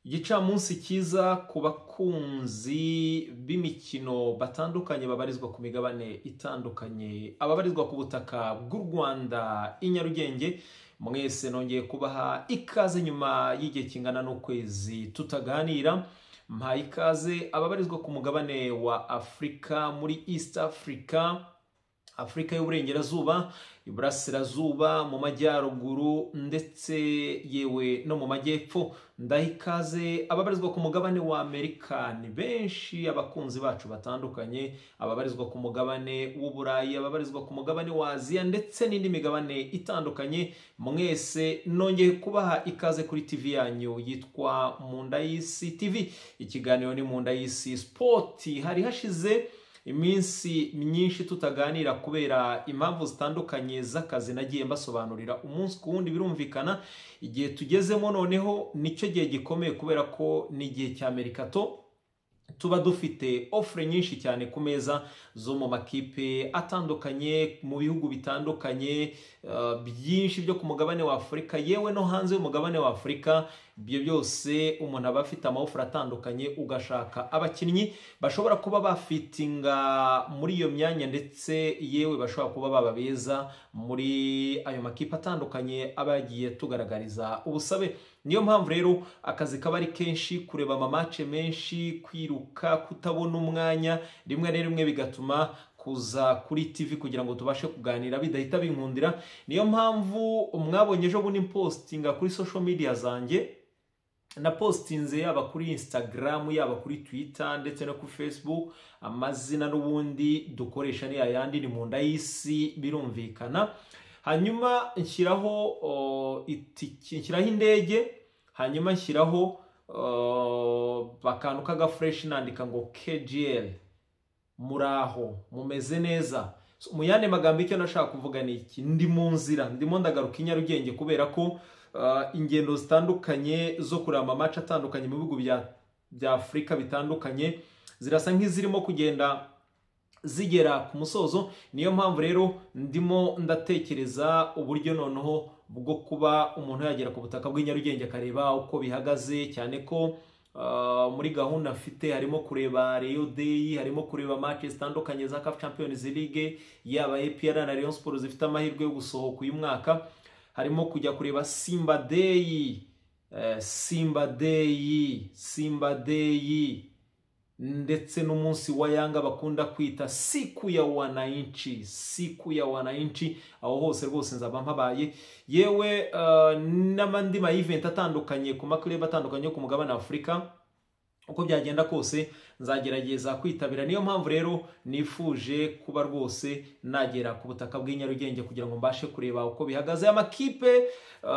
Igicamunsi cyiza ku bakunzi b'imikino batandukanye babarizwa ku migabane itandukanye, ababarizwa ku butaka bw'u Rwanda i Nyarugenge. Mwese nongeye kubaha ikaze nyuma y'igihe kingana n'ukwezi tutaganira. Mpa ikaze ababarizwa ku mugabane wa Afrika, muri East Africa, Afrika y'uburengerazuba, iburasirazuba, mu majyaruguru ndetse yewe no mu majyepfo. Ndaha ikaze ababarizwa ku mugabane wa Amerika, ni benshi abakunzi bacu batandukanye, ababarizwa ku mugabane w'Uburayi, ababarizwa ku mugabane wa Aziya ndetse n'indi migabane itandukanye. Mwese nongeye kubaha ikaze kuri TV yanyu yitwa Munda y'Isi TV. Ikiganiro ni Munda y'Isi Sport. Hari hashize iminsi myinshi tutaganira kubera impamvu zitandukanye z'akazi nagiye mbasobanurira umunsi ku wundi. Birumvikana igihe tugezemo noneho nicyo gihe gikomeye kubera ko ni igihe cya Mercato. Tuba dufite offre nyinshi cyane ku meza zo mu makipe atandukanye mu bihugu bitandukanye, byinshi byo ku mugabane wa Afrika yewe no hanze y'umugabane wa Afrika. Ibyo byose umuntu aba afite amaofre atandukanye, ugashaka abakinnyi bashobora kuba bafitinga muri iyo myanya ndetse yewe bashobora kuba baba beza muri ayo makipe atandukanye aba yagiye tugaragariza ubusabe. Niyo mpamvu rero akazi kaba ari kenshi, kureba amamatch menshi, kwiruka, kutabona umwanya, rimwe na rimwe bigatuma kuza kuri TV kugira ngo tubashe kuganira bidahita binkundira. Niyo mpamvu mwabonye ejo bundi postinga kuri social media zanjye, na postinze yaba kuri Instagram, yaba kuri Twitter ndetse no kuri Facebook. Amazina n'ubundi dukoresha ni ayandi, ni Munda y'Isi birumvikana. Hanyuma nshyiraho indege, hanyuma nshyiraho bakantu kaga fresh nandika ngo KGL. Muraho, mumeze neza. Mu yandi magambo icyo nashaka kuvuga ni iki: ndi mu nzira, ndimo ndagaruka i Nyarugenge kubera ko ingendo zitandukanye zo kureba amamatch atandukanye mu bihugu bya Afrika bitandukanye zirasa nk'izirimo kugenda zigera ku musozo. Niyo mpamvu rero ndimo ndatekereza uburyo noneho bwo kuba umuntu yagera ku butaka bw'i Nyarugenge akareba uko bihagaze, cyane ko muri gahunda afite harimo kureba Rayon Day, harimo kureba matches zitandukanye za CAF Champions League, yaba APR na Rayon Sports zifite amahirwe yo gusohoka uyu mwaka. Harimo kujya kureba Simba Day ndetse n'umunsi wa Yanga bakunda kwita siku ya wananchi. Aho hose rwose nzaba mpabaye, yewe n'amandi ma event atandukanye ku maklub atandukanye ku mugabane wa Afrika. Uko byagenda kose nzagerageza kwitabira. Niyo mpamvu rero nifuje kuba rwose nagera ku butaka bw'i Nyarugenge kugira ngo mbashe kureba uko bihagaze. Amakipe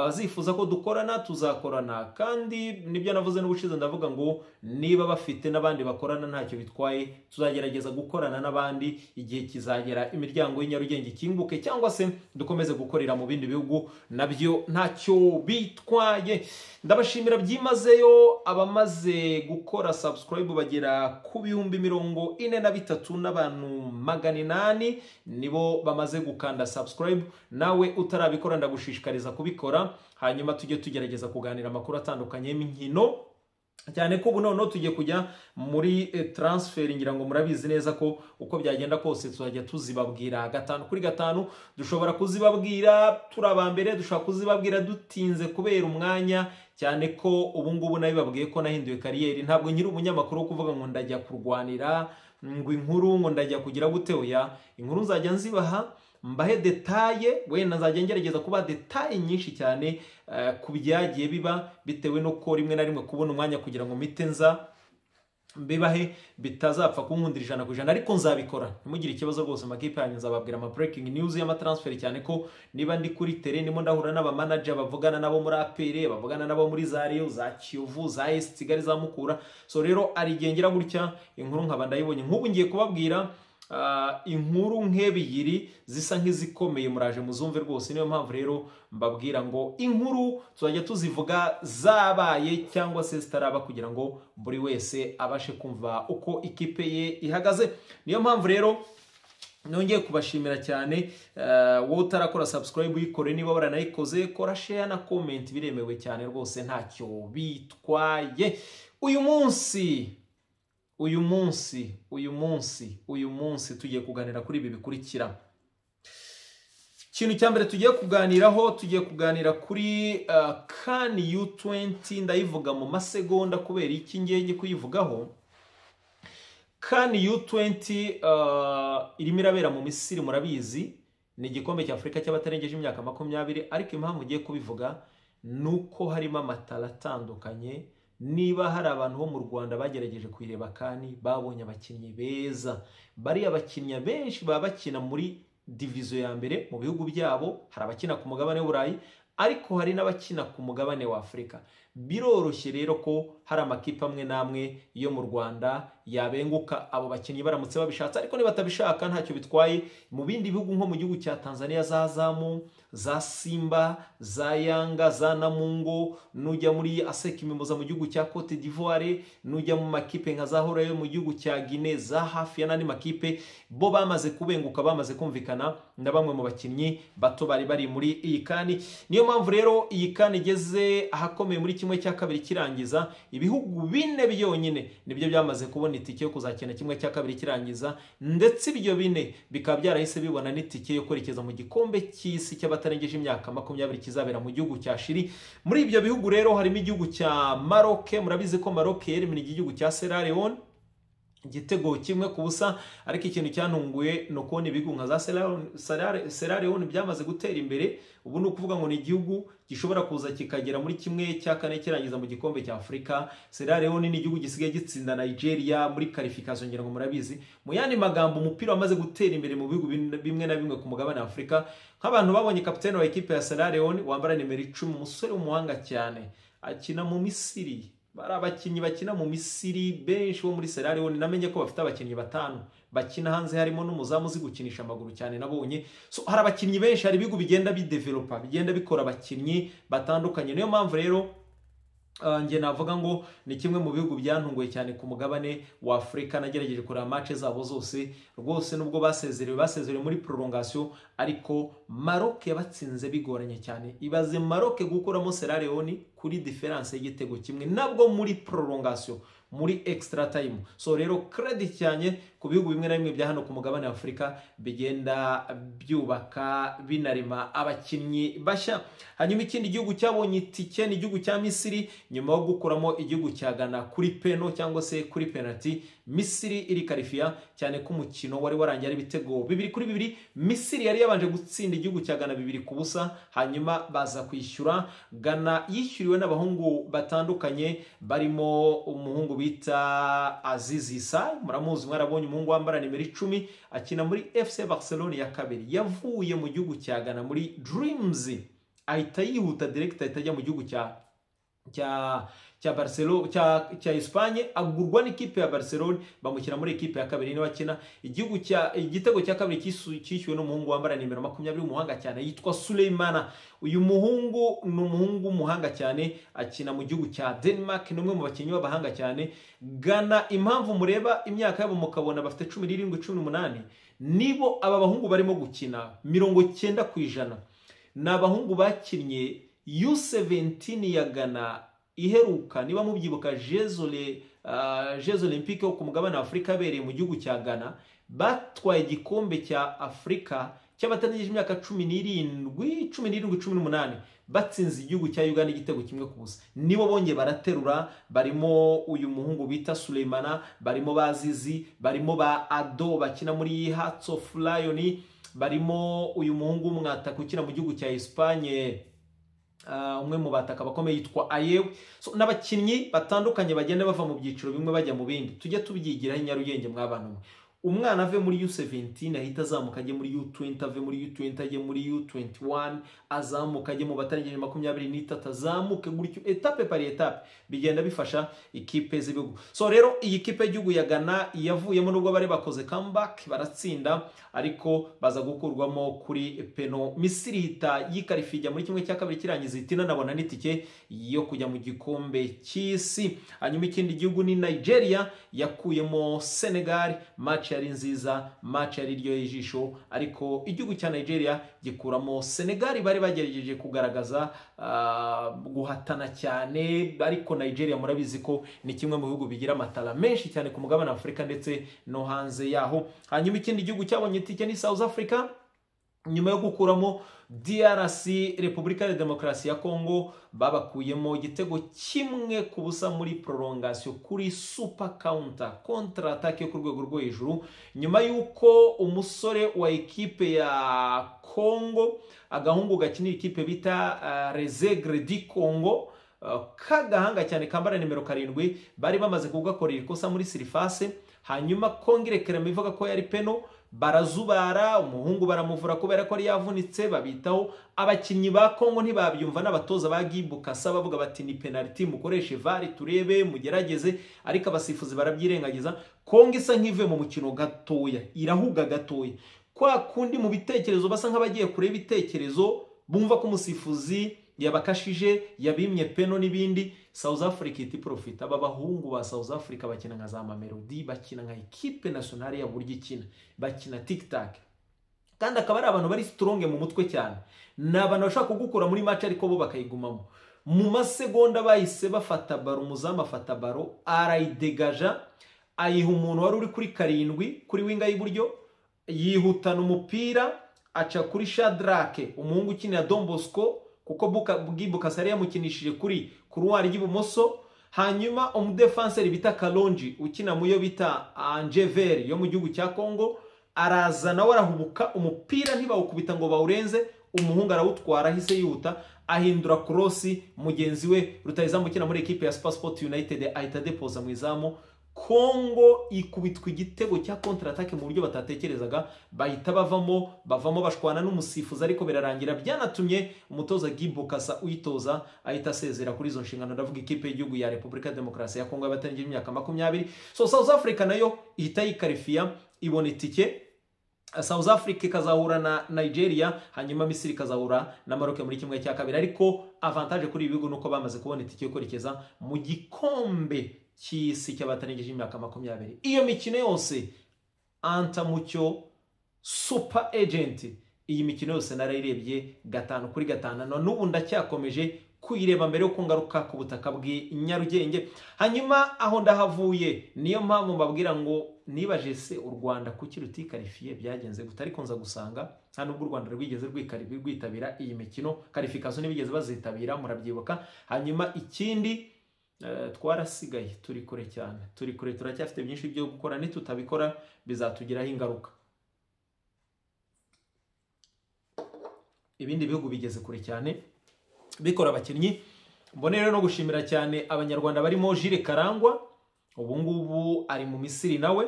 zifuza ko dukorana, tuzakorana, kandi nibyo navuze n'ubushize ndavuga ngo niba bafite n'abandi bakorana ntacyo bitwaye, tuzagerageza gukorana n'abandi. Igihe kizagera imiryango y'i Nyarugenge ikinguke, cyangwa se dukomeze gukorera mu bindi bihugu, nabyo ntacyo bitwaye. Ndabashimira byimazeyo abamaze gukora subscribe bagera ku 43,000 n'abantu 800 nibo bamaze gukanda subscribe. Nawe utarabikora ndagushishikariza kubikora, hanyuma tujye tugerageza kuganira amakuru atandukanye y'imikino, cyane ko ubu noneho tujye kujya muri transfer. Ngira ngo murabizi neza ko uko byagenda kose tuzajya tuzibabwira 5 kuri 5. Dushobora kuzibabwira turabambere, dushobora kuzibabwira dutinze kubera umwanya, cyane ko ubu ngubu nabibabwiye ko nahinduye kariyeri. Ntabwo nyiri umunyamakuru kuvuga ngo ndajya kurwanira ngo inkuru, ngo ndajya kugira gute. Oya, inkuru nzajya nzibaha, mbahe detaye, wenda nzajya ngerageza kuba detaye nyinshi cyane ku byagiye biba, bitewe no ko rimwe na rimwe kubona umwanya kugira ngo mpite nza mbibahe bitazapfa kunkundira 100%, ariko nzabikora. Ntimugire ikibazo rwose. Amakipe yanyu nzababwira ama breaking news y'amatransfer, cyane ko niba ndi kuri tele ndimo ndahura n'aba manager bavugana nabo muri APR, bavugana nabo muri za Rayon, za Kiyovu, za AS Kigali, za Mukura. So rero arigengera gutya inkuru nkaba ndayibonye. Nk'ubu ngiye kubabwira inkuru nk'ebyiri zisa nk'izikomeye, muraje muzumve rwose. Niyo mpamvu rero mbabwira ngo inkuru tuzajya tuzivuga zabaye cyangwa se zitaraba, kugira ngo buri wese abashe kumva uko ikipe ye ihagaze. Niyo mpamvu rero nongeye kubashimira cyane. Wowe utarakora subscribe uyikore, niba waranayikoze kora share na comment, biremewe cyane rwose, ntacyo bitwaye. uyu munsi tugiye kuganira kuri ibi bikurikira. Ikintu cya mbere tugiye kuganira kuri CAN U20. Ndayivuga mu masegonda kubera iki ngiye kuyivugaho. CAN U20 irimo irabera mu Misiri, murabizi ni igikombe cya Afurika cy'abatarengeje imyaka 20, ariko impamvu ugiye kubivuga nuko harimo amatara atandukanye. Niba hari abantu bo mu Rwanda bagerageje kuyireba CAN, babonye abakinnyi beza. Bari abakinnyi benshi baba bakina muri diviziyo ya mbere mu bihugu byabo, hari abakina ku mugabane w'Uburayi, ariko hari n'abakina ku mugabane wa Afurika. Biroroshye rero ko hari amakipe amwe namwe yo mu Rwanda yabenguka abo bakinnyi baramutse babishatse, ariko niba batabishaka ntacyo bitwaye. Mu bindi bihugu nko mu gihugu cya Tanzania za Zamu, za Simba, za Yanga, za Namungo, nujya muri ASEC Mimoza mu gihugu cya Cote d'Ivoire, nujya mu makipe nka za Hora yo mu gihugu cya Guinea, za hafi ya n'andi makipe, bo bamaze kubenguka, bamaze kumvikana na bamwe mu bakinnyi bato bari muri iyi CAN. Niyo mpamvu rero iyi CAN igeze ahakomeye muri kimwe cya kabiri kirangiza. Ibihugu 4 byonyine nibyo byamaze kubona itike yo kuzakina kimwe cya kabiri kirangiza, ndetse ibyo 4 bikaba byarahise bibona n'itike yo kwerekeza mu gikombe cy'isi cy'abatarengeje imyaka 20 kizabera mu gihugu cya Chili. Muri ibyo bihugu rero harimo igihugu cya Maroc. Murabizi ko Maroc yerimye igihugu cya Sierra Leone igitego 1-0, ariko ikintu cyantunguye no kubona ibihugu nka za Sierra Leone byamaze gutera imbere. Ubu ni ukuvuga ngo ni igihugu gishobora kuza kikagera muri kimwe cya kane kirangiza mu gikombe cya Afurika. Sierra Leone ni igihugu gisigaye gitsinda Nigeria muri qualification, ngira ngo murabizi. Mu yandi magambo, umupira wamaze gutera imbere mu bihugu bimwe na bimwe ku mugabane wa Afurika. Nk'abantu babonye kapiteni wa equipe ya Sierra Leone wambara nimero 10, umusore w'umuhanga cyane, akina mu Misiri. Bari abakinnyi bakina mu Misiri benshi bo muri Sierra Leone. Namenye ko bafite abakinnyi 5 bakina hanze, harimo n'umuzamu uzi gukinisha amaguru cyane nabonye. So hari abakinnyi benshi, hari ibigo bigenda bidevelopa, bigenda bikora abakinnyi batandukanye. Niyo mpamvu rero nge navuga ngo ni kimwe mu bihugu byantunguye cyane ku mugabane wa Afurika. Nagerageje kureba match zabo zose rwose, nubwo basezerewe muri prolongation, ariko Maroc yabatsinze bigoranye cyane. Ibaze Maroc gukuramo Sierra Leone kuri difference y'igitego 1, nabwo muri prolongation, muri extra time. So rero credit cyane ku bihugu bimwe na bimwe bya hano ku mugabane wa Afurika bigenda byubaka binarema abakinnyi bashya. Hanyuma ikindi gihugu cyabonye itike ni igihugu cya Misiri, nyuma yo gukuramo igihugu cya Ghana kuri peno cyangwa se kuri penalty. Misiri iri qualifia cyane ku mukino wari warangiye ari ibitego 2-2. Misiri yari yabanje gutsinda igihugu cya Ghana 2-0, hanyuma baza kwishyura. Ghana yishyuriwe n'abahungu batandukanye, barimo umuhungu bita Aziz Issa, muramuzi, mwarabonye umuhungu wambara nimero 10, akina muri FC Barcelona ya kabiri. Yavuye mu gihugu cya Ghana muri Dreams, ahita yihuta direct, ahita ajya mu gihugu cya Barcelona cya Espagne, agurwa n'ikipe ya Barcelona, bamushyira muri ekipe ya kabiri. Ni wakina igitego cya kabiri cyishyuwe n'umuhungu wambara nimero 20, umuhanga cyane, yitwa Suleimana. Uyu muhungu ni umuhungu muhanga cyane, akina mu gihugu cya Denmark, ni umwe mu bakinnyi b'abahanga cyane. Ghana, impamvu mureba imyaka yabo mukabona bafite 17, 18, nibo aba bahungu barimo gukina 90%. Ni abahungu bakinnye U17 ya Ghana iheruka, niba mubyibuka, Jeux Olympiques ku mugabane wa Afurika abereye mu gihugu cya Ghana. Batwaye igikombe cya Afurika cy'abatarengeje imyaka 17, 18, batsinze igihugu cya Uganda igitego 1-0. Nibo bongeye baraterura, barimo uyu muhungu bita Suleimana, barimo bazizi, barimo ba Ado bakina muri Hearts of Lion, barimo uyu muhungu mwataka ukina mu gihugu cya Espagne, umwe mu bataka bakomeye yitwa Ayew. So n'abakinnyi batandukanye bagenda bava mu byiciro bimwe bajya mu bindi. Tujye tubyigiraho Nyarugenge mw'abantu. Umwana ave muri U17 ahita azamuka ajye muri U20, ave muri U20 ajye muri U21, azamuka ajye mu batarengeje 23, azamuke gutyo etape par etape, bigenda bifasha ikipe z'ibihugu. So rero iyi kipe y'igihugu ya Ghana yavuyemo, nubwo bari bakoze comeback baratsinda, ariko baza gukurwamo kuri peno. Misiri hita yikarifijya muri kimwe cya kabiri kirangiza, itina nabona n'itike yo kujya mu gikombe cy'isi. Hanyuma ikindi gihugu ni Nigeria yakuyemo Senegal, match match yari nziza, match yari iryoheye ijisho, ariko igihugu cya Nigeria gikuramo Senegal. Bari bagerageje kugaragaza guhatana cyane, ariko Nigeria murabizi ko ni kimwe mu bihugu bigira amatara menshi cyane ku mugabane Afurika ndetse no hanze yaho. Hanyuma ikindi gihugu cyabonye itike ni South Africa, nyuma yo gukuramo DRC, Repubulika ya Demokarasi ya Congo. Babakuyemo igitego kimwe ku busa muri prolongation kuri super counter attack yo ku rwego rwo hejuru, nyuma yuko umusore wa ekipe ya Congo, agahungu gakinira ikipe bita Resegre di Congo, kagahanga cyane kambara nimero 7, bari bamaze kugakorera ikosa muri surface. Hanyuma Kongere Kerema ivuga ko yari peno, barazubara, umuhungu baramuvura kubera ko ari yavunitse, babitaho. Abakinnyi ba Congo ntibabyumva, n'abatoza ba Gibukasa bavuga bati ni penalty, mukoreshe VAR turebe mugerageze, ariko abasifuzi barabyirengagiza. Congo isa nk'ive mu mukino gatoya, irahuga gatoya, kwa kundi mu bitekerezo basa nk'abagiye kureba ibitekerezo, bumva ko umusifuzi yabakashije, yabimye peno n'ibindi. South Africa iti profit. Aba bahungu ba South Africa bakina nka za Mamelodi, bakina nka equipe nationale ya buryo ikina, bakina tic-tac, kandi akaba ari abantu bari strong mu mutwe cyane. N'abantu bashaka kugukura muri match ariko bo bakayigumamo. Mu masegonda bahise bafata baro, umuzamu afata baro, arayidegaja, ayiha umuntu wari uri kuri 7 kuri winga y'iburyo, yihutana umupira aca kuri Shadrake, umuhungu ukinira Don Bosco, kuko Gibukasa yari yamukinishije kuri kuruwari y'ibumoso. Hanyuma umudefenseri bita Kalonji ukina muyo bita Angever yo mu gihugu cya Congo, araza nawe arahubuka, umupira ntibawukubita ngo bawurenze, umuhungu arawutwara, ahise yihuta ahindura cross, mugenzi we rutayizamu ukina muri equipe ya Sport United ahita deposa mu izamu. Congo ikubitwa igitego cya counter attack mu buryo batatekerezaga, bahita bavamo bashwana n'umusifuzi, ariko birarangira byanatumye umutoza Gibukasa uyitoza ahita asezera kuri izo nshingano. Ndavuga ikipe y'igihugu ya Repubulika ya Demokarasi ya Congo y'abatangije imyaka 20. So South Africa nayo ihita yikarifia, ibona itike. South Africa ikazahura na Nigeria, hanyuma Misiri ikazahura na Maroc muri kimwe cya kabiri. Ariko avantage kuri ibi bihugu nuko bamaze kubona itike yo kwerekeza mu gikombe cy'isi cy'abatarengije imyaka 20. Iyo mikino yose Anta Mucyo Super Agent, iyi mikino yose narayirebye 5/5, n'ubu ndacyakomeje kuyireba mbere yo kungaruka ku butaka bw'Inyarugenge. Hanyuma aho ndahavuye, niyo mpamvu mbabwira ngo nibaje se u Rwanda kuki rutikarifiye byagenze gute, ariko nza gusanga nta nubwo u Rwanda rwigeze rwitabira iyi mikino, qualification nibigeze bazitabira, murabyibuka. Hanyuma ikindi twarasigaye, turi kure cyane, turi kure, turacyafite byinshi byo gukora, nitutabikora bizatugiraho ingaruka. Ibindi bihugu bigeze kure cyane bikora abakinnyi. Mbone rero no gushimira cyane abanyarwanda barimo Jules Karangwa, ubu ngubu ari mu Misiri, nawe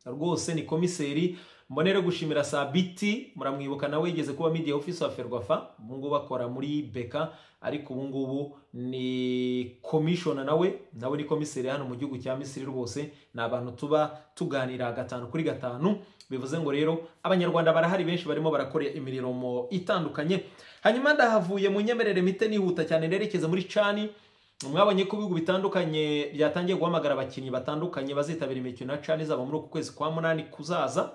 rwose ni komiseri. Mbone rero gushimira Sabiti, muramwibuka, nawe yigeze kuba media officer wa Ferwafa, ubu ngubu akora muri Beka, ariko ubu ngubu ni commissioner, nawe ni komiseri hano mu gihugu cya Misiri. Rwose ni abantu tuba tuganira 5/5. Bivuze ngo rero abanyarwanda barahari benshi barimo barakora imirimo itandukanye. Hanyuma ndahavuye mu nyemerere mite nihuta cyane nerekeza muri Chani. Mwabonye ko ibihugu bitandukanye byatangiye guhamagara abakinnyi batandukanye bazitabira imikino ya Chani zaba muri uku kwezi kwa 8 kuzaza.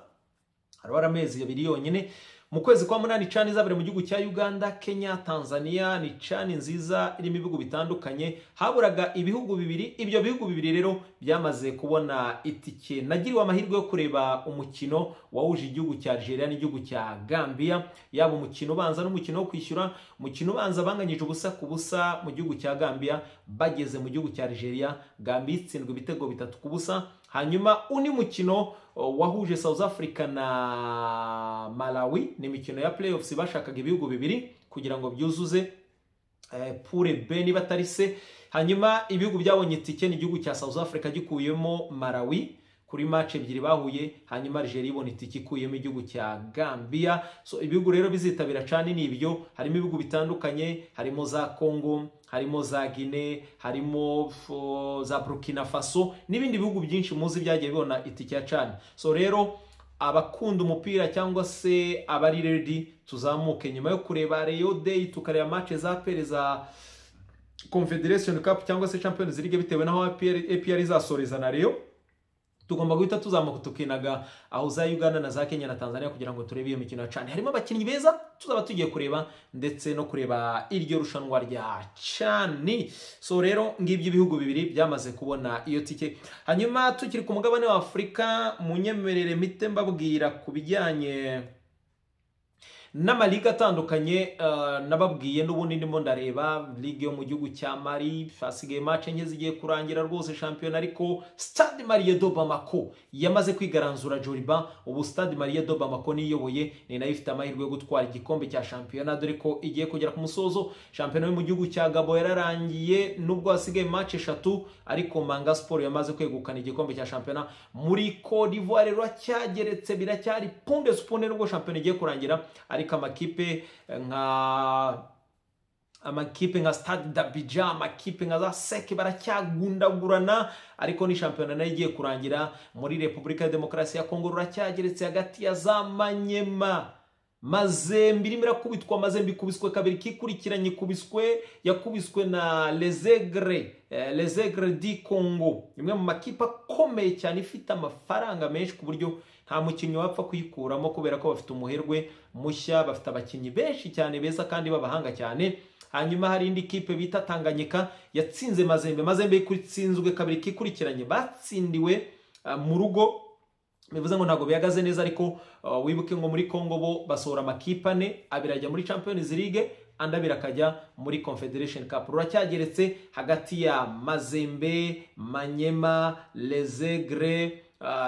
Harabara amezi 2 yonyine. Mu kwezi kwa 8 Chani zabere mu gihugu cya Uganda, Kenya, Tanzania. Ni Chani nziza irimo ibihugu bitandukanye, haburaga ibihugu 2. Ibyo bihugu 2 rero byamaze kubona itike. Nagiriwe amahirwe yo kureba umukino wahuje igihugu cya Algeria n'igihugu cya Gambia, yaba umukino ubanza n'umukino wo kwishyura. Umukino ubanza banganyije ubusa ku busa mu gihugu cya Gambia, bageze mu gihugu cya Algeria Gambia itsindwa ibitego 3-0. Hanyuma undi mukino wahuje South Africa na Malawi, ni imikino ya playoffs bashakaga ibihugu 2 kugira ngo byuzuze pure B niba atari se. Hanyuma ibihugu byabonye itike ni igihugu cya South Africa gikuyemo Malawi kuri match 2 bahuye, hanyuma Algeria ibona itike ikuyemo igihugu cya Gambia. So ibihugu rero bizitabira Chani ni ibyo, harimo ibihugu bitandukanye, harimo za Congo, harimo za Guinea, harimo za Burkina Faso n'ibindi bihugu byinshi muzi byagiye bibona itike ya Chani. So rero abakunda umupira cyangwa se abari ready tuzamuke nyuma yo kureba Rio Day, tukareba match za pere za Confederation Cup cyangwa se Champions League bitewe naho APR izasoreza na Rio. tugomba guhita tuzamuka tukinaga aho za Uganda na za Kenya na Tanzania kugira ngo turebe iyo mikino ya CHAN. Harimo abakinnyi beza tuzaba tugiye kureba ndetse no kureba iryo rushanwa rya CHAN. So rero ngibyo ibihugu bibiri byamaze kubona iyo tike. Hanyuma tukiri ku mugabane wa Afrika, munyemerere mite mbabwira kubijyanye n'amaliga atandukanye. Nababwiye n'ubundi ndimo ndareba ligue yo mu gihugu cya Mali, hasigaye match enye zigiye kurangira rwose shampiyona, ariko Stade Malien de Bamako yamaze kwigaranzura Joliba. Ubu Stade Malien de Bamako niyoboye, ni nayo ifite amahirwe yo gutwara igikombe cya shampiyona, dore ko igiye kugera ku musozo. Shampiyona yo mu gihugu cya Gabo yararangiye nubwo hasigaye match 3, ariko Manga Sport yamaze kwegukana igikombe cya shampiyona. Muri Côte d'Ivoire rero cyageretse biracyari punde spone nubwo shampiyona igiye kurangira, ariko amakipe nka Stade d'Abidjan, amakipe nka za Sek baracyagundagurana, ariko ni shampiyona nayo igiye kurangira. Muri Repubulika ya Demokarasi ya Kongo ruracyageretse hagati ya za Manyema, Mazembe irimo irakubitwa. Mazembe ikubiswe kabiri kikurikiranye, yakubiswe na Les Aigres du Congo, imwe mu makipe akomeye cyane ifite amafaranga menshi ku buryo nta mukinnyi wapfa kuyikuramo, kubera ko bafite umuherwe mushya, bafite abakinnyi benshi cyane beza kandi babahanga cyane. Hanyuma hari indi kipe bita Tanganyika yatsinze Mazembe ikutsinzwe kabiri kikurikiranye, batsindiwe mu rugo, bivuze ngo ntago bihagaze neza. Ariko wibuke ngo muri Congo bo basohora amakipe 4, abiri ajya muri Champions League, andi abiri akajya muri Confederation Cup. Ruracyageretse hagati ya Mazembe, Manyema, Les Aigres,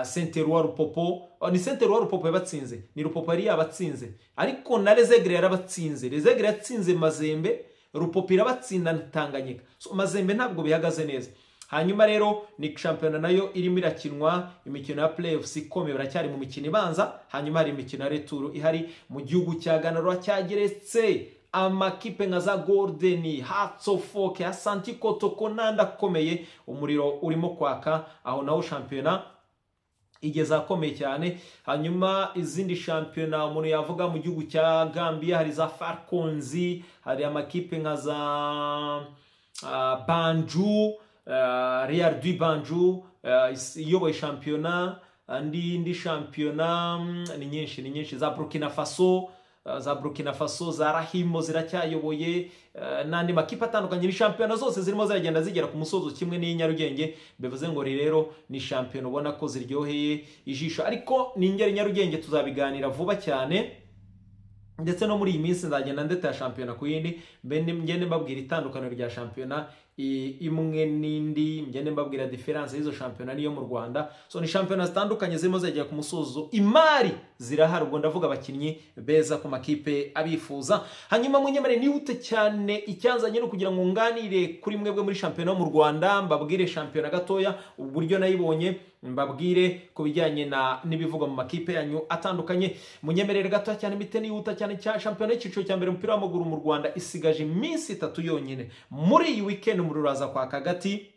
Saint-Eloi Rupopo. Ni Saint-Eloi Rupopo yabatsinze, ni Rupopo yari yabatsinze, ariko na Les Aigres yarabatsinze. Les Aigres yatsinze Mazembe, Rupopo irabatsinda Tanganyika. So Mazembe ntabwo bihagaze neza. Hanyuma rero ni shampiyona nayo irimo irakinwa, imikino ya playoffs ikomeye, baracyari mu mikino ibanza. Hanyuma hari imikino ya retour ihari mu gihugu cya Ghana. Ruracyageretse amakipe nka za Golden, Hearts of Oak, Asante Kotoko n'andi akomeye. Umuriro urimo kwaka aho naho shampiyona igeza akomeye cyane. Hanyuma izindi shampiyona umuntu yavuga mu gihugu cya Gambia, hari za Falcons, hari amakipe nka za Banjul, Real du Banjul iyoboye shampiyona. Indi shampiyona ni nyinshi. Za Burkina Faso za Rahimo ziracyayoboye, n'andi makipe atandukanye. Ni shampiyona zose zirimo ziragenda zigera ku musozo kimwe n'Inyarugenge. Bivuze ngo rero ni shampiyona ubona ko ziryoheye ijisho, ariko n'Ingeri Nyarugenge tuzabiganira vuba cyane, ndetse no muri iyi minsi nzagenda ndeta shampiyona ku yindi, ngende mbabwira itandukaniro rya shampiyona imwe n'indi, ngende mbabwira difference y'izo shampiyona niyo mu Rwanda. So ni shampiyona zitandukanye zirimo zajya ku musozo, imari zirahari, ubwo ndavuga abakinnyi beza ku makipe abifuza. Hanyuma munyemere nihute cyane, icyanzanye no kugira ngo nganire kuri mwebwe muri shampiyona yo mu Rwanda, mbabwire shampiyona gatoya uburyo nayibonye, mbabwire ku bijyanye n'ibivugwa mu makipe yanyu atandukanye. Munyemerere gato cyane mite nihuta cyane cya shampiyona y'iciciro cya mbere umupira w'amaguru mu Rwanda isigaje iminsi 3 yonyine. Muri iyi weekend mururaza kwa kagati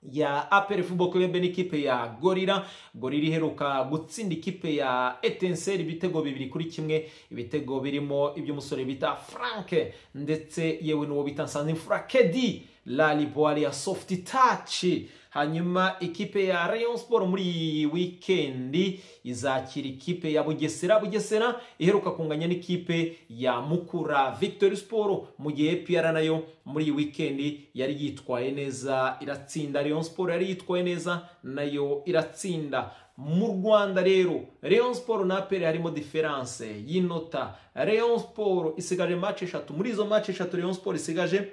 ya APR Football Club n'ikipe ya Gorilla iheruka gutsinda ikipe ya Etincelle ibitego 2-1, ibitego birimo iby'umusore bita Frank ndetse yewe n'uwo bita Nsanzi Frakedi la Liboire ya soft touch. Hanyuma ikipe ya Rayon Sport muri weekend izakira ikipe ya Bugesera iheruka kunganya n'ikipe ya Mukura Victory Sport, mu gihe PR nayo muri weekend yari yitwaye neza iratsinda. Rayon Sport yari yitwaye neza nayo iratsinda. Mu Rwanda rero Rayon Sport na APR harimo difference y'inota. Rayon Sport isigaje match 3, muri izo match 3 Rayon Sport isigaje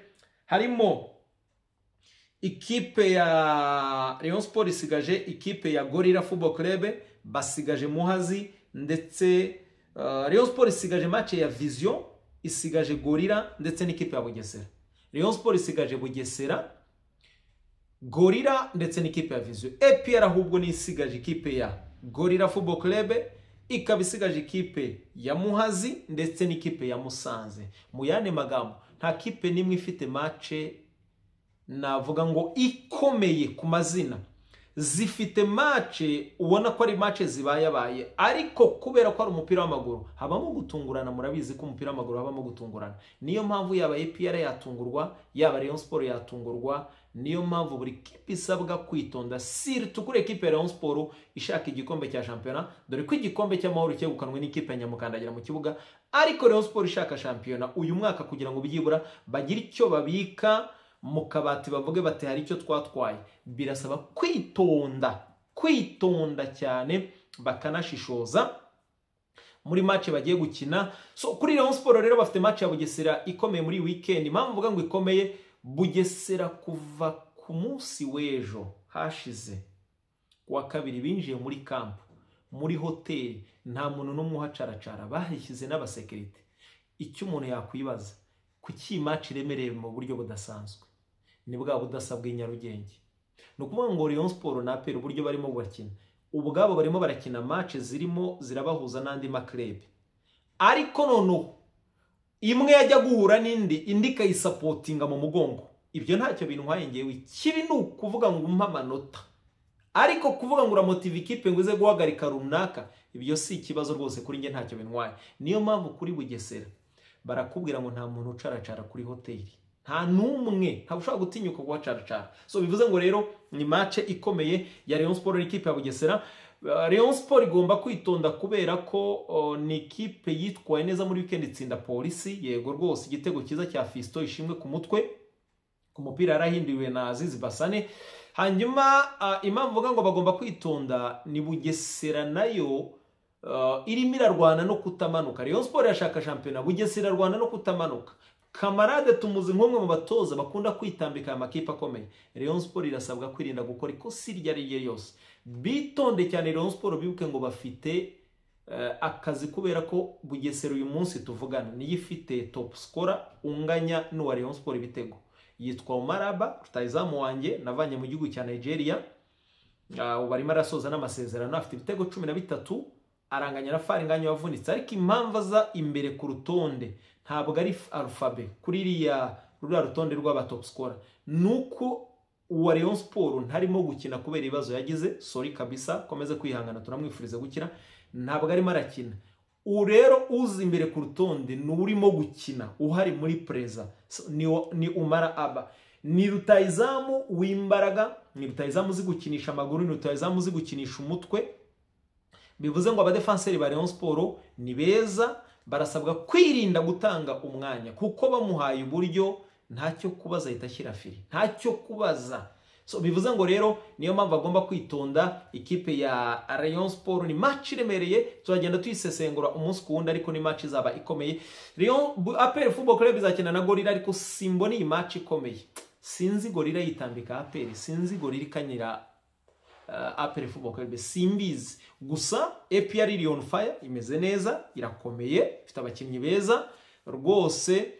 harimo ikipe ya Rayon Sport isigaje ikipe ya Gorilla Football Club, basigaje Muhazi, ndetse Rayon Sport isigaje match ya Vision, isigaje Gorilla ndetse n'ikipe ya Bugesera. Rayon Sport isigaje Bugesera, Gorilla ndetse n'ikipe ya Vision. APR ahubwo ni isigaje ikipe ya Gorilla Football Club, ikaba isigaje ikipe ya Muhazi ndetse n'ikipe ya Musanze. Mu yane magambo nta kipe nimwe ifite match navuga ngo ikomeye ku mazina. zifite mace ubona ko ari mace zibayabaye, ariko kubera ko ari umupira w'amaguru habamo gutungurana. Murabizi ko umupira w'amaguru habamo gutungurana, niyo mpamvu yaba APR yatungurwa, yaba Rayon Sport yatungurwa. Niyo mpamvu buri kipe isabwa kwitonda, surtout kuri ekipe ya Rayon Sport ishaka igikombe cya shampiyona, dore ko igikombe cy'amahoro cyegukanwe n'ikipe ya Nyamukandagira mu kibuga, ariko Rayon Sport ishaka shampiyona uyu mwaka kugira ngo byibura bagire icyo babika mu kabati, bavuge bati hari icyo twatwaye. Birasaba kwitonda cyane, bakanashishoza muri match bagiye gukina. So kuri Rayon Sport rero bafite match ya Bugesera ikomeye muri weekend. Impamvu mvuga ngo ikomeye, Bugesera kuva ku munsi w'ejo hashize wa kabiri binjiye muri camp, muri hoteli, nta muntu n'umwe uhacaracara, bahishyize n'abasekirite. Icyo umuntu yakwibaza, kuki match iremereye mu buryo budasanzwe? Ni bwa budasabwa i Nyarugenge. No kuvuga ngo Rayon Sport na APR uburyo barimo bakina, ubwabo barimo barakina match zirimo zirabahuza n'andi maklebe, ariko noneho imwe yajya guhura n'indi, indi kayisapotinga mu mugongo. Ibyo ntacyo bintu nkwaye ngewe. Kibi ni ukuvuga ngo umpa amanota, ariko kuvuga ngo uramotiva ikipe ngo ize guhagarika runaka, ibyo si ikibazo rwose kuri nge, ntacyo bintwaye. Niyo mpamvu kuri Bugesera barakubwira ngo nta muntu ucaracara kuri hoteli, nta numwe, nta ushaka gutinyuka guhacaracara. So bivuze ngo rero ni match ikomeye ya Rayon Sport n'ikipe ya Bugesera. Rayon Sport igomba kwitonda kubera ko ni ikipe yitwaye neza muri weekend, itsinda Polisi, yego rwose, igitego cyiza cya Fisto ishimwe ku mutwe, ku mupira yarahinduwe na Azizi Basane. Hanyuma impamvu mvuga ngo bagomba kwitonda ni Bugesera nayo irimo irarwana no kutamanuka. Rayon Sport yashaka shampiyona, Bugesera irarwana no kutamanuka. Kamarade tumuzi nk'umwe mu batoza bakunda kwitambika amakipe akomeye. Rayon Sport irasabwa kwirinda gukora ikosa iryo ari ryo yose. Bitonde cyane Rayon Sport, bibuke ngo bafite akazi, kubera ko Bugesera uyu munsi tuvugana niyo ifite top scorer unganya n'uwa Rayon Sport ibitego, yitwa Omaraba, rutayizamu wanjye navanye mu gihugu cya Nigeria. Barimo arasoza n'amasezerano, afite ibitego 13, aranganya na Faringanya wavunitse. Ariko impamvu aza imbere ku rutonde ntabwo ari alphabet kuri iriya rutonde rw'aba top scorer, nuko uwa Rayon Sport ntarimo gukina kubera ibibazo yagize. Sorry kabisa, komeze kwihangana, turamwifuriza gukira, ntabwo arimo arakina. Rero uzi imbere ku rutonde n'urimo gukina uhari muri preza ni Umara Aba, ni rutayizamu w'imbaraga, ni rutayizamu uzi gukinisha amaguru, ni rutayizamu uzi gukinisha umutwe. Bivuze ngo abadefenseri ba Rayon Sport ni beza, barasabwa kwirinda gutanga umwanya, kuko bamuhaye uburyo ntacyo kubaza ahita ashyira firi, ntacyo kubaza. So bivuze ngo rero niyo mpamvu agomba kwitonda. Ikipe ya Rayon Sport ni match iremereye, tuzagenda tuyisesengura umunsi ku wundi, ariko ni match izaba ikomeye. APR Football Club izakina na Gorilla, ariko simbona iyi match ikomeye. Sinzi Gorilla yitambika APR, sinzi Gorilla ikanyira APR Football Club, simbizi. Gusa APR iri on fire, imeze neza, irakomeye, ifite abakinnyi beza rwose.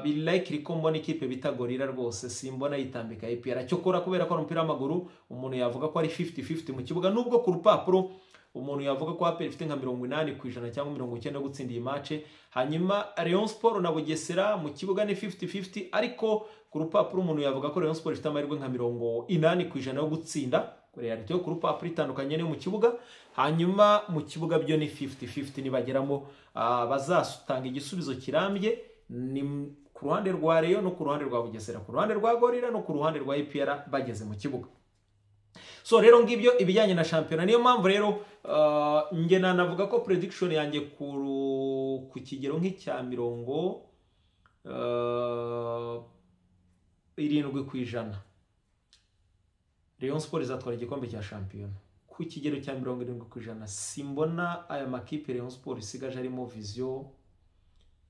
Bilikely ko mbona ikipe bita Gorilla rwose simbona yitambika APR. Cyokora kubera ko umupira w'amaguru umuntu yavuga ko ari 50-50 mu kibuga, nubwo ku rupapuro umuntu yavuga ko APR ifite nka 80% cyangwa 90% gutsinda iyi match. Hanyuma Rayon Sport na Bugesera mu kibuga ni 50-50, ariko ku rupapuro umuntu yavuga ko Rayon Sport ifite amahirwe nka 80% yo gutsinda. Reality yo ku rupapuro itandukanye no mu kibuga. Hanyuma mu kibuga byo ni 50-50, nibageramo bazasutanga igisubizo kirambye, ni ku ruhande rwa Rayon no ku ruhande rwa Bugesera, ku ruhande rwa Gorilla no ku ruhande rwa APR bageze mu kibuga. So rero ngibyo ibijyanye na shampiyona. Niyo mpamvu rero nge navuga ko prediction yanjye ku kigero nk'icya 70% Rayon Sport izatwara igikombe cya shampiyona. Ku kigero cya 70% simbona aya makipe Rayon Sport isigaje arimo Vision,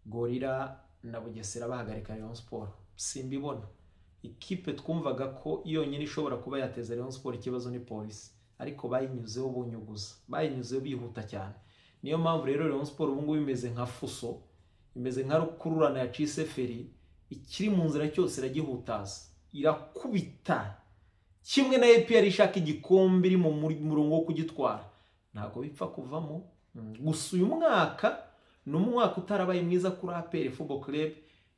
Gorilla na Bugesera bahagarika Rayon Sport, simbibona. Ikipe twumvaga ko yonyine ishobora kuba yateza Rayon Sport ikibazo ni Polisi, ariko bayinyuzeho bunyuguza, bayinyuzeho bihuta cyane. Niyo mpamvu rero Rayon Sport ubu ngubu imeze nka fuso, imeze nka rukururana ya Ciseferi, ikiri mu nzira cyose iragihutaza, irakubita. Kimwe na APR ishaka igikombe iri mu murongo wo kugitwara, ntago bipfa kuvamo. Gusa uyu mwaka n'umwaka utarabaye mwiza kuri APR Football Club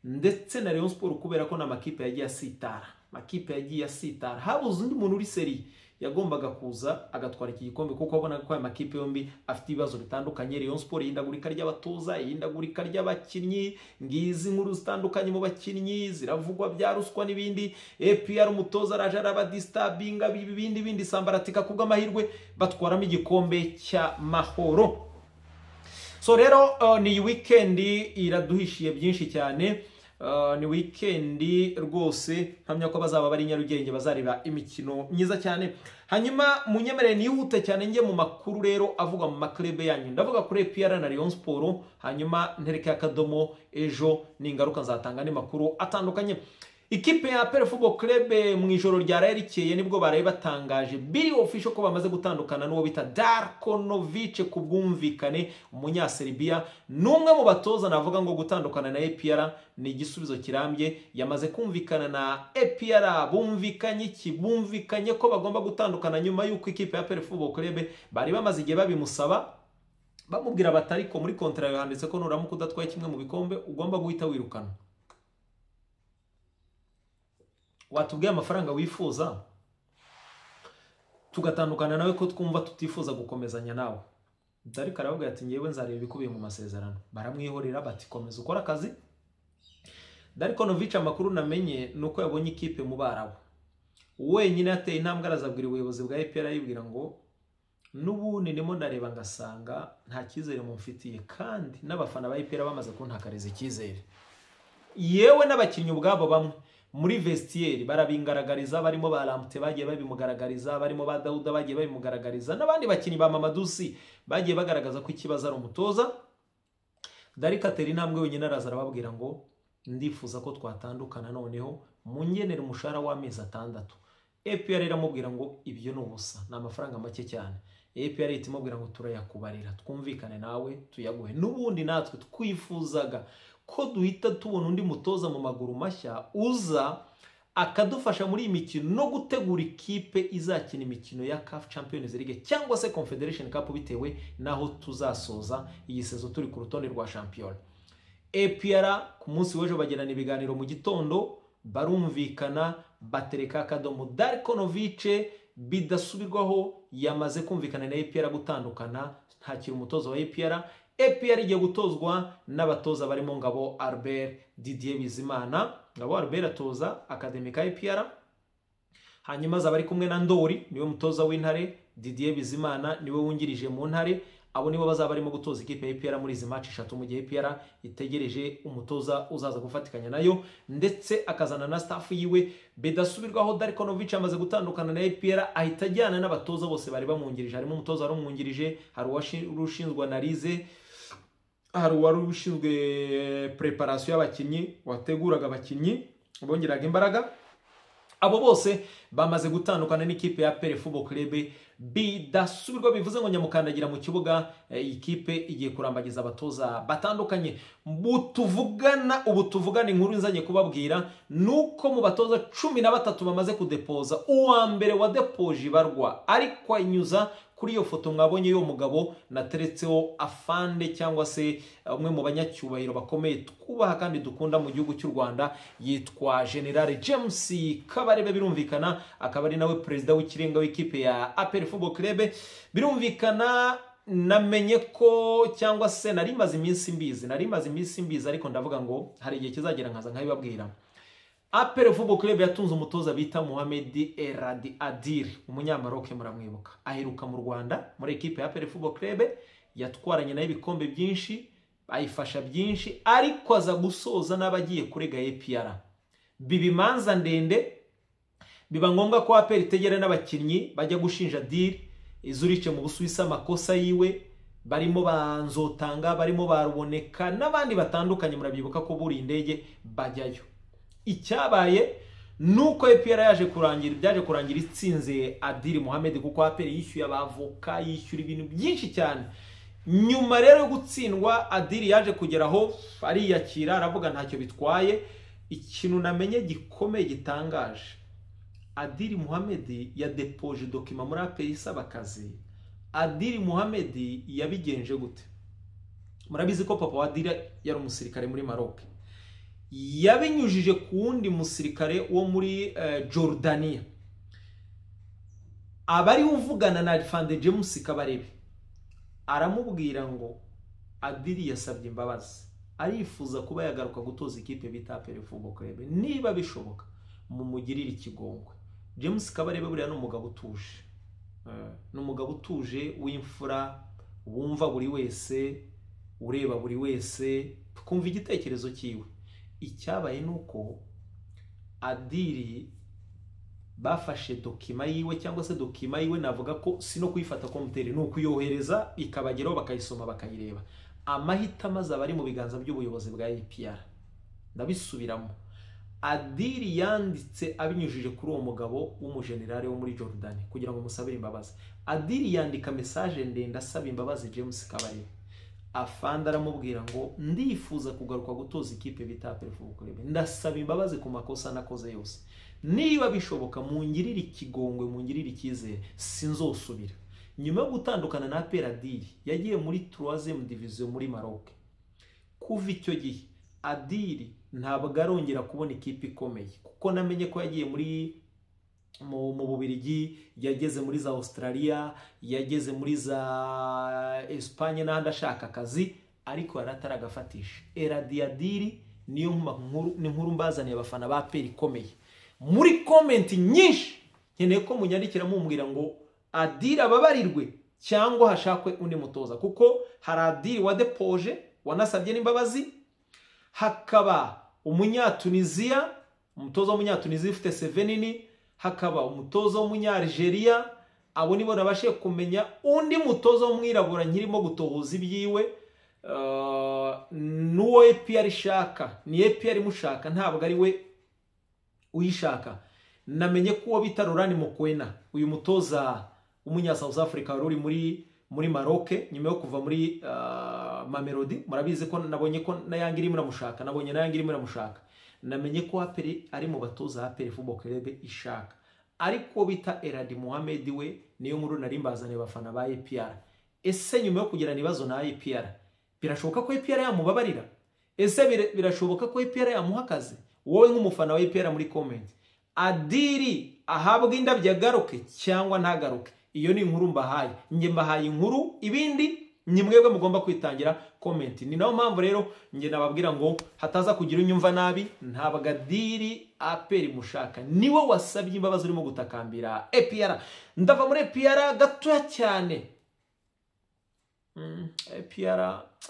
ndetse na Rayon Sport, kubera ko n'amakipe yagiye asitara makipe yagiye asitara, habuze undi muntu uri seri yagombaga kuza agatwara iki gikombe, kuko abona ko aya makipe yombi afite ibibazo bitandukanye. Rayon Sport ihindagurika ry'abatoza, ihindagurika ry'abakinnyi, ngizi nkuru zitandukanye mu bakinnyi ziravugwa bya ruswa n'ibindi. APR umutoza araje arabadisturbinga bindi sambaratika kubw'amahirwe batwaramo igikombe cy'amahoro. So rero ni weekend iraduhishiye byinshi cyane. Ni weekend rwose mpamya ko bazaba bari Nyarugenge bazareba imikino myiza cyane. Hanyuma munyemerere nihute cyane nge mu makuru rero avuga mu maklebe yanyu. Ndavuga kuri APR na Rayon Sport, hanyuma ntereke akadomo ejo n'ingaruka nzatanga ni makuru atandukanye. Ikipe ya APR Football Club mu ijoro rya rikeye nibwo baraye batangaje biri official ko bamaze gutandukana n'uwo bita Darko Novic ku bwumvikane, umunya Serbia. Numwe mu batoza navuga ngo gutandukana na APR ni igisubizo kirambye. Yamaze kumvikana na APR, bumvikanye ko bagomba gutandukana nyuma y'uko ikipe ya APR Football Club bari bamaze igihe babimusaba, bamubwira batari ko muri contract yanditse ko nuramuka udatwaye kimwe mu bikombe ugomba guhita wirukana. Watubwiye amafaranga wifuza tugatandukana nawe ko twumva tutifuza gukomezanya nawe. Dariko aravuga ati ngewe nzareba ibikubiye mu masezerano. Baramwihorera bati komeza ukora akazi. Darko Novic amakuru namenye nuko yabonye ikipe mu Barabu. Wenyine ateye intambwe arazabwira ubuyobozi bwa APR yibwira ngo nubundi ndimo ndareba ngasanga nta kizere mumfitiye, kandi n'abafana ba APR bamaze kuntakariza ikizere. Yewe n'abakinnyi ubwabo bamwe muri vestiaire barabingaragariza, barimo ba Lampte bagiye babimugaragariza, barimo ba Dauda bagiye babimugaragariza, n'abandi bakinnyi ba Mamadusi bagiye bagaragaza ko ikibazo ari umutoza. Dariko atera intambwe wenyine araza arababwira ngo ndifuza ko twatandukana noneho mungenera umushahara w'amezi 6. APR iramubwira ngo ibyo n'ubusa, na amafaranga make cyane. APR itimubwira ngo turayakubarira, twumvikane nawe tuyaguhe. Nubundi natwe twifuzaga ko duhita tubona undi mutoza mu maguru mashya uza akadufasha muri imikino no gutegura ikipe izakina imikino ya CAF Champions League cyangwa se Confederation Cup bitewe naho tuzasoza iyi sezo turi ku rutonde rwa champion. APR ku munsi w'ejo bagirana ibiganiro mu gitondo, barumvikana batereka akadomo. Darko Novic bidasubirwaho yamaze kumvikana na APR gutandukana, ntakiri umutoza wa APR. APR igiye gutozwa n'abatoza barimo Ngabo Albert, Didier Bizimana. Ngabo Albert atoza Academic APR, hanyuma azaba ari kumwe na Ndori niwe mutoza w'Intare, Didier Bizimana niwe wungirije mu Ntare. Abo nibo bazaba barimo gutoza ikipe ya APR muri izi match 3 mu gihe APR itegereje umutoza uzaza gufatikanya nayo, ndetse akazana na staff yiwe bedasubirwaho. Darko Novic amaze gutandukana na APR ahita ajyana n'abatoza bose bari bamwungirije. Harimo umutoza wari umwungirije, hari urushinzwe analize, hari wari ushinzwe preparation y'abakinnyi, wateguraga abakinnyi bongeraga imbaraga. Abo bose bamaze gutandukana n'ikipe ya APR Football Club bidasubirwa, bivuze ngo nyamukandagira mu kibuga. Ikipe igiye kurambagiza abatoza batandukanye. Ubu tuvugana inkuru nzanye kubabwira nuko mu batoza 13 bamaze kudepoza, uwa mbere wa depoje barwa ariko inyuza kuri iyo foto mwabonye yo mugabo nateretseho afande cyangwa se umwe mu banyacyubahiro bakomeye twubaha kandi dukunda mu gihugu cy'u Rwanda, yitwa General James Kabarebe. Birumvikana akaba ari nawe president w'ikirenga w'ikipe ya APR Football Club. Birumvikana namenye ko cyangwa se nari maze iminsi mbizi, ariko ndavuga ngo hari igihe kizagera nkaza nkabibabwira. APR Football Club yatunze umutoza bita Mohamed Eradi Adir, umunyamaroke muramwibuka. Aheruka mu Rwanda muri ekipe ya APR Football Club, yatwaranye nayo ibikombe byinshi, ayifasha byinshi, ariko aza gusoza n'abagiye kurega APR. Bibimanza ndende, biba ngombwa ko APR itegera n'abakinnyi bajya gushinja Adir izurice mu Busuwisi amakosa yiwe, barimo banzotanga, barimo baruboneka n'abandi batandukanye. Murabyibuka ko buri indege bajyayo. Icyabaye nuko APR byaje kurangira itsinze Adil Mohamed, kuko APR yishyuye abavoka, yishyura ibintu byinshi cyane. Nyuma rero yo gutsindwa, Adil yaje kugeraho ariyakira, aravuga ntacyo bitwaye. Ikintu namenye gikomeye gitangaje, Adil Mohamed yadepoje document muri APR isaba akazi. Adil Mohamed yabigenje gute? Murabizi ko papa wa Adil yari umusirikare muri Maroc. yabinyujije ku wundi musirikare wo muri Jordania, abari uvugana na Alphonse James Kabarebe, aramubwira ngo Adili yasabye imbabazi, arifuza kuba yagaruka gutoza ikipe bita APR Football Club, niba bishoboka mumugirire ikigongwe. James Kabarebe buriya n'umugabo utuje, n'umugabo utuje w'imfura, wumva buri wese, ureba buri wese, kumva igitekerezo cyiwe. Icyabaye nuko Adili bafashe dokima yiwe, cyangwa se dokima yiwe navuga ko sino kuyifata komuteri, nuko yohereza ikabageraho bakayisoma bakayireba. Amahitamo azaba ari mu biganza by'ubuyobozi bwa APR. Ndabisubiramo, Adili yanditse abinyujije kuri uwo mugabo w'umujenerali wo muri Jordan kugira ngo musabire imbabazi. Adili yandika message ndende asaba imbabazi James Kabarebe. Afande aramubwira ngo ndifuza kugaruka gutoza ikipe bita APR Football Club, ndasaba imbabazi ku makosa nakoze yose, niba bishoboka mungirire ikigongwe, mungirire icyizere, sinzosubira. Nyuma yo gutandukana na APR, Adili yagiye muri 3e division muri Maroc. Kuva icyo gihe Adili ntabwo arongera kubona ikipe ikomeye, kuko namenye ko yagiye muri mu Bubiligi, yageze muri za Australia, yageze muri za Espagne n'ahandi ashaka akazi, ariko yarataragafatisha. Adili niyo nkuru mbazaniye abafana ba APR ikomeye. Muri comment nyinshi nkeneye ko munyandikira mumbwira ngo Adili ababarirwe cyangwa hashakwe undi mutoza, kuko hari Adili wa depoje wanasabye n'imbabazi, hakaba Umunyatunisia, umutoza w'Umunyatunisia ufite 7 nini, hakaba umutoza w'Umunyalgeria, abo nibo nabashe kumenya. Undi mutoza w'umwirabura nkirimo gutohoza ibyiwe, nuwo APR ishaka, ni APR mushaka, ntabwo ari we uyishaka. Namenye ko uwo bita Laurent Mokwena, uyu mutoza w'umunya South Africa wari muri Maroc nyuma yo kuva muri Mamelodi, murabizi ko nabonye ko na Yanga iri muramushaka, nabonye na Yanga iri muramushaka. Namenye ko APR ari mu batoza APR Football Club ishaka, ariko bita Eladi Mohamed we niyo nkuru nari mbazane bafana ba APR. Ese nyuma yo kugira nibazo na APR, birashoboka ko APR yamubabarira? Ese birashoboka ko APR yamuhakaze? Wowe nk'umufana wa APR muri comment, Adili ahabwa indabyo agaruke cyangwa ntagaruke? Iyo ni inkuru mbahaye, nge mbahaye inkuru, ibindi ni mwebwe mugomba kwitangira comment. Ni nayo mpamvu rero nge nababwira ngo hataza kugira unyumva nabi, ntabwo Adili APR mushaka, niwe wasabye imbabazi urimo gutakambira APR. Ndava muri APR gatoya cyane.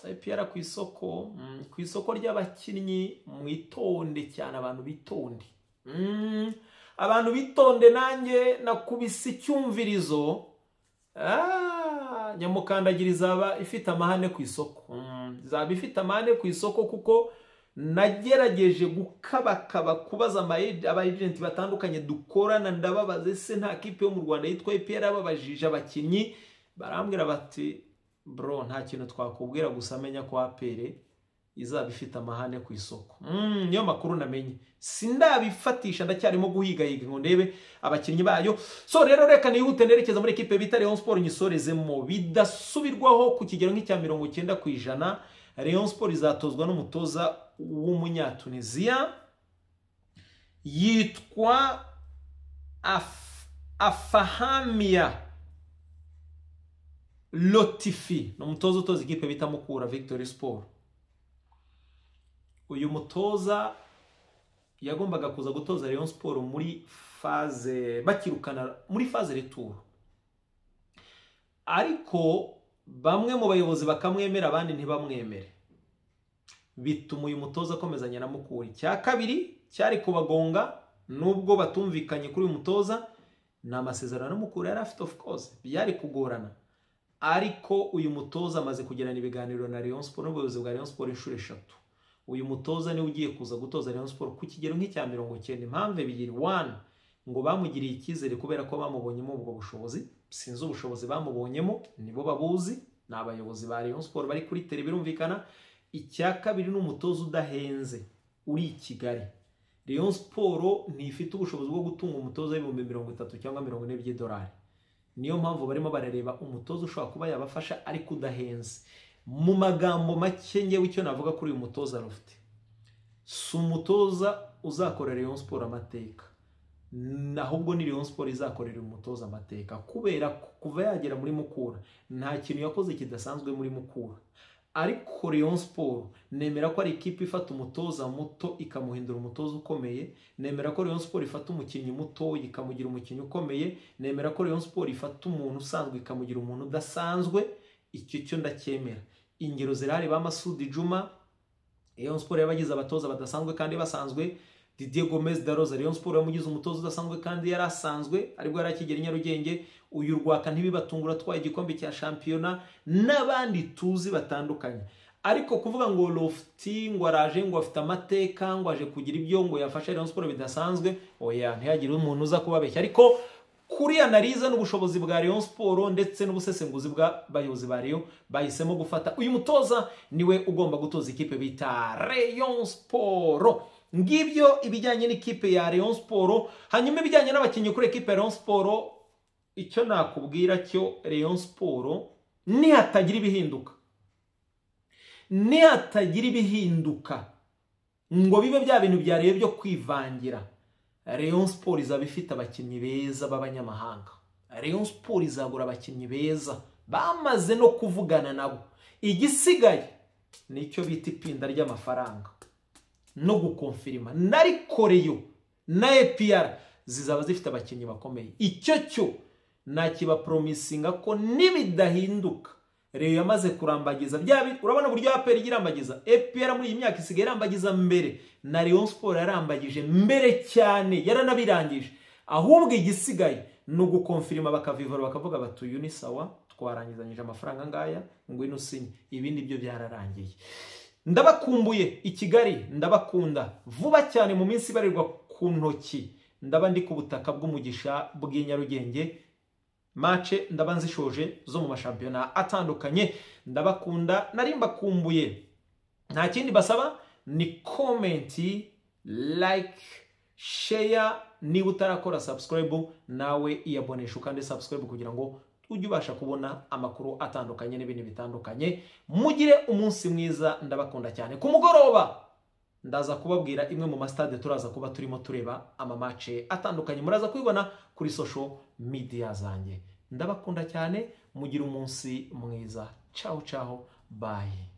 APR ku isoko ry'abakinnyi mwitonde cyane, abantu bitonde. Abantu bitonde, nanjye nakubise icyumvirizo. Nyamukandagira izaba ifite amahane ku isoko. Izaba ifite amahane ku isoko, kuko nagerageje gukabakaba kubaza aba-agent batandukanye dukorana, ndababaza ese nta kipe yo mu Rwanda yitwa APR ababajije abakinnyi, barambwira bati bro nta kintu twakubwira, gusa amenya ko APR izaba ifite amahane ku isoko. Niyo makuru namenye, sindabifatisha, ndacyarimo guhigahiga ngo ndebe abakinnyi bayo. So rero reka nihute nerekeza muri equipe bita Rayon Sport nyisorezemo bidasubirwaho ku kigero nk'icya 90%. Rayon Sport izatozwa n'umutoza w'Umunyatunisia yitwa Afahamia Lotifi, no mutoza utoza ikipe bita Mukura Victory Sport. Uyu mutoza yagombaga kuza gutoza Rayon Sport muri phase bakirukana muri phase retour, ariko bamwe mu bayobozi bakamwemera abandi ntibamwemere, bituma uyu mutoza akomezanya na Mukura. Cya kabiri cyari kubagonga, nubwo batumvikanye kuri uyu mutoza, na amasezerano Mukura yari afite, of course byari kugorana. Ariko uyu mutoza amaze kugirana ibiganiro na Rayon Sport n'ubuyobozi bwa Rayon Sport inshuro 3. Uyu mutoza niwe ugiye kuza gutoza Rayon Sport ku kigero nk'icya 90%. Impamvu ebyiri: 1, ngo bamugiriye icyizere kubera ko bamubonyemo ubwo bushobozi. Sinzi ubushobozi bamubonyemo, nibo babuzi, n'abayobozi ba Rayon Sport bari kuri tele birumvikana. Icya kabiri n'umutoza udahenze uri i Kigali. Rayon Sport ntifite ubushobozi bwo gutunga umutoza w'ibihumbi 30 cyangwa 40 by'idolari. Niyo mpamvu barimo barareba umutoza ushobora kuba yabafasha ariko udahenze. Mu magambo make ngewe icyo navuga kuri uyu mutoza rufite, si umutoza uzakorera Rayon Sport amateka, ahubwo ni Rayon Sport izakorera umutoza amateka, kubera kuva yagera muri Mukura nta kintu yakoze kidasanzwe muri Mukura. Ariko Rayon Sport nemera ko ari ikipe ifata umutoza muto ikamuhindura umutoza ukomeye, nemera ko Rayon Sport ifata umukinnyi muto ikamugira umukinnyi ukomeye, nemera ko Rayon Sport ifata umuntu usanzwe ikamugira umuntu udasanzwe. Icyo cyo ndacyemera. Ingero zirahari ba Masudi Juma, Rayon Sport yabagize abatoza badasanzwe kandi basanzwe. Didier Gomez da Rosa, Rayon Sport yamugize umutoza udasanzwe kandi yarasanzwe, aribwo yarakigera Nyarugenge. Uyu Rwaka ntibibatungura twaye igikombe cya shampiyona, n'abandi tuzi batandukanye. Ariko kuvuga ngo Lofty ngo araje ngo afite amateka ngo aje kugira ibyo ngo yafashe Rayon Sport bidasanzwe, oya ntihagire umuntu uza kubabeshya. Ariko kuri analiza n'ubushobozi bwa Rayon Sport ndetse n'ubusesenguzi bw'abayobozi ba Rayon, bahisemo gufata uyu mutoza niwe ugomba gutoza ikipe bita Rayon Sport. Ngibyo ibijyanye n'ikipe ya Rayon Sport. Hanyuma ibijyanye n'abakinnyi kuri ekipe ya Rayon Sport, icyo nakubwira cyo Rayon Sport nihatagira ibihinduka ngo bibe bya bintu byarebe byo kwivangira, Rayon Sport izaba ifite abakinnyi beza b'abanyamahanga. Rayon Sport izagura abakinnyi beza bamaze no kuvugana nabo. Igisigaye nicyo bita ipinda ry'amafaranga no gukonfirima. Narikoreyo na APR zizaba zifite abakinnyi bakomeye. Icyo cyo nakiba promisinga ko nibidahinduka Rayon yamaze kurambagiza byabi. Urabona buryo APR igirambagiza, APR muri iyi myaka isigaye irambagiza mbere, na Rayon Sport yarambagije mbere cyane, yaranabirangije. Ahubwo igisigaye no gukonfirima bakavivura bakavuga bati uyu ni sawa, twarangizanyije amafaranga ngaya, ngwino usinye. Ibindi byo byararangiye. Ndabakumbuye i Kigali, ndabakunda. Vuba cyane mu minsi ibarirwa ku ntoki ndaba ndi ku butaka bw'umugisha bw'i Nyarugenge. Mace ndaba nzishoje zo mu mashampiyona atandukanye. Ndabakunda, nari mbakumbuye. Nta kindi basaba ni comment, like, share. Niba utarakora subscribe nawe iyabonesha kandi subscribe kugira ngo ujye ubasha kubona amakuru atandukanye n'ibindi bitandukanye. Mugire umunsi mwiza, ndabakunda cyane. Ku mugoroba ndaza kubabwira imwe mu mastade turaza kuba turimo tureba amamace atandukanye, muraza kwibona kuri social media zanjye. Ndabakunda cyane, mugire umunsi mwiza. Ciao ciao, bye.